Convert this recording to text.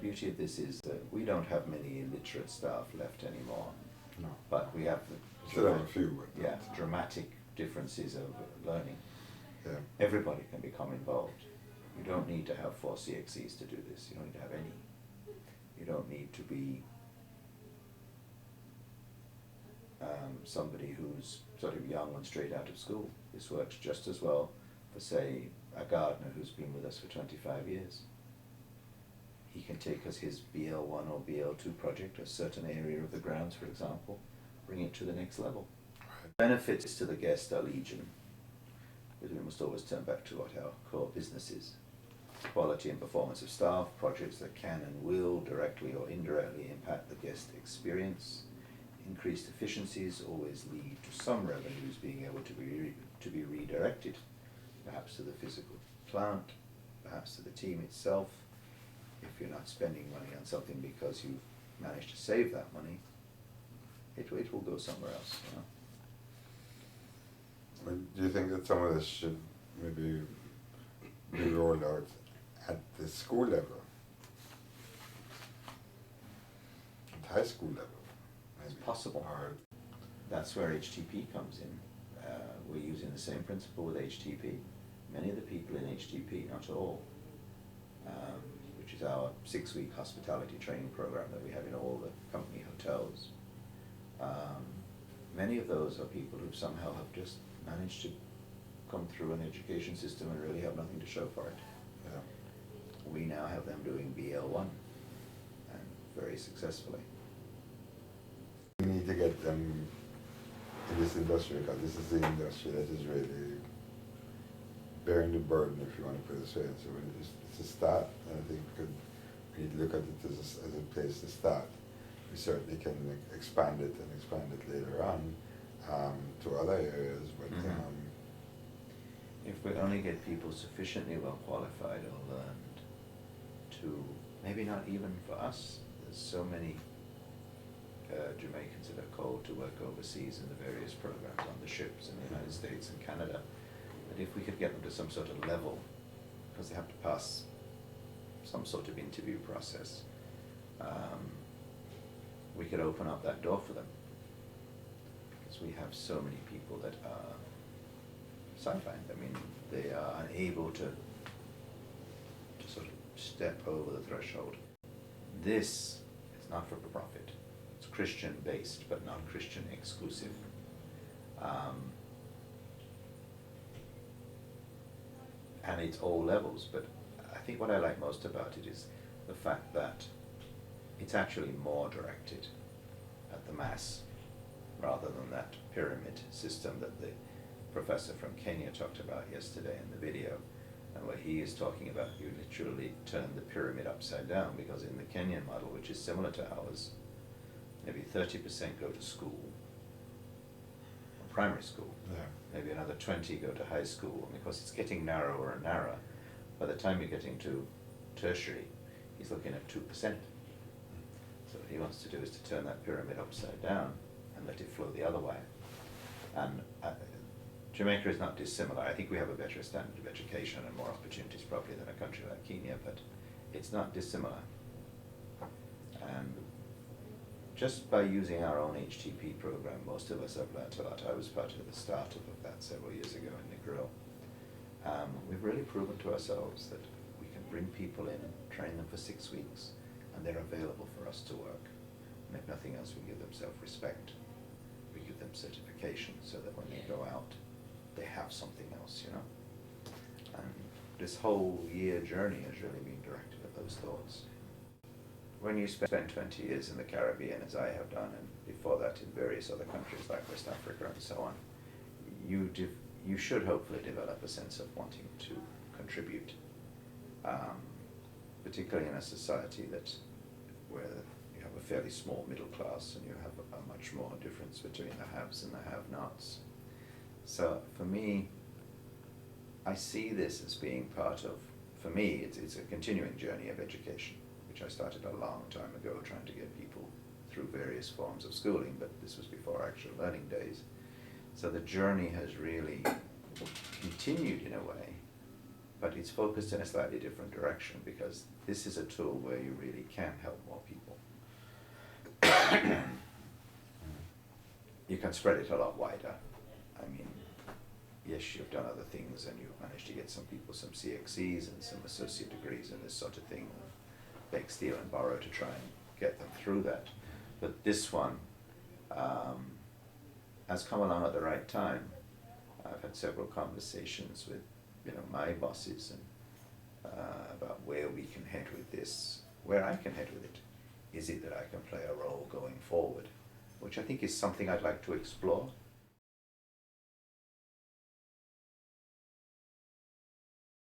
beauty of this is that we don't have many illiterate staff left anymore. No. But we have Still have a few, but yeah, dramatic differences of learning. yeah. Everybody can become involved. You don't need to have 4 CXCs to do this. You don't need to have any. You don't need to be somebody who's sort of young and straight out of school. This works just as well for, say, a gardener who's been with us for 25 years. He can take us his BL1 or BL2 project, a certain area of the grounds, for example, bring it to the next level. Right. Benefits to the guest are legion, because we must always turn back to what our core business is. Quality and performance of staff, projects that can and will directly or indirectly impact the guest experience. Increased efficiencies always lead to some revenues being able to be redirected, perhaps to the physical plant, perhaps to the team itself. If you're not spending money on something because you've managed to save that money, it will go somewhere else. You know? Do you think that some of this should maybe be rolled out at the school level, at high school level? It's possible. Or that's where HTP comes in. We're using the same principle with HTP. Many of the people in HTP, not all, which is our 6-week hospitality training program that we have in all the company hotels. Many of those are people who somehow have just managed to come through an education system and really have nothing to show for it. yeah. We now have them doing BL1, and very successfully. We need to get them in this industry, because this is the industry that is really bearing the burden, if you want to put it this way. So it's a start, and I think we need to look at it as a place to start. We certainly can expand it later on to other areas, but if we only get people sufficiently well qualified or learned to, maybe not even for us, there's so many Jamaicans that are called to work overseas in the various programs on the ships in the United States and Canada, but if we could get them to some sort of level, because they have to pass some sort of interview process, we could open up that door for them, because we have so many people that are sidelined. I mean, they are unable to sort of step over the threshold. This is not for profit. It's Christian based, but not Christian exclusive. And it's all levels, but I think what I like most about it is the fact that it's actually more directed at the mass rather than that pyramid system that the professor from Kenya talked about yesterday in the video, and where he is talking about you literally turn the pyramid upside down, because in the Kenyan model, which is similar to ours, maybe 30% go to school, or primary school, maybe another 20 go to high school, and because it's getting narrower and narrower, by the time you're getting to tertiary, he's looking at 2%. So what he wants to do is to turn that pyramid upside down and let it flow the other way. And Jamaica is not dissimilar. I think we have a better standard of education and more opportunities probably than a country like Kenya, but it's not dissimilar. And just by using our own HTP program, most of us have learnt a lot. I was part of the startup of that several years ago in Negril. We've really proven to ourselves that we can bring people in, train them for 6 weeks, and they're available for us to work. And if nothing else, we give them self-respect. We give them certification so that when they go out, they have something else, you know. And this whole year journey has really been directed at those thoughts. When you spend 20 years in the Caribbean, as I have done, and before that in various other countries like West Africa and so on, you should hopefully develop a sense of wanting to contribute, particularly in a society where you have a fairly small middle class and you have a much more difference between the haves and the have-nots. So for me, I see this as being part of, for me, it's a continuing journey of education, which I started a long time ago, trying to get people through various forms of schooling, but this was before actual learning days. So the journey has really continued in a way, but it's focused in a slightly different direction, because this is a tool where you really can help more people. You can spread it a lot wider. I mean, yes, you've done other things and you've managed to get some people some CXCs and some associate degrees and this sort of thing, beg, steal and borrow to try and get them through that. But this one has come along at the right time. I've had several conversations with, my bosses and about where we can head with this, where I can head with it. Is it that I can play a role going forward? Which I think is something I'd like to explore.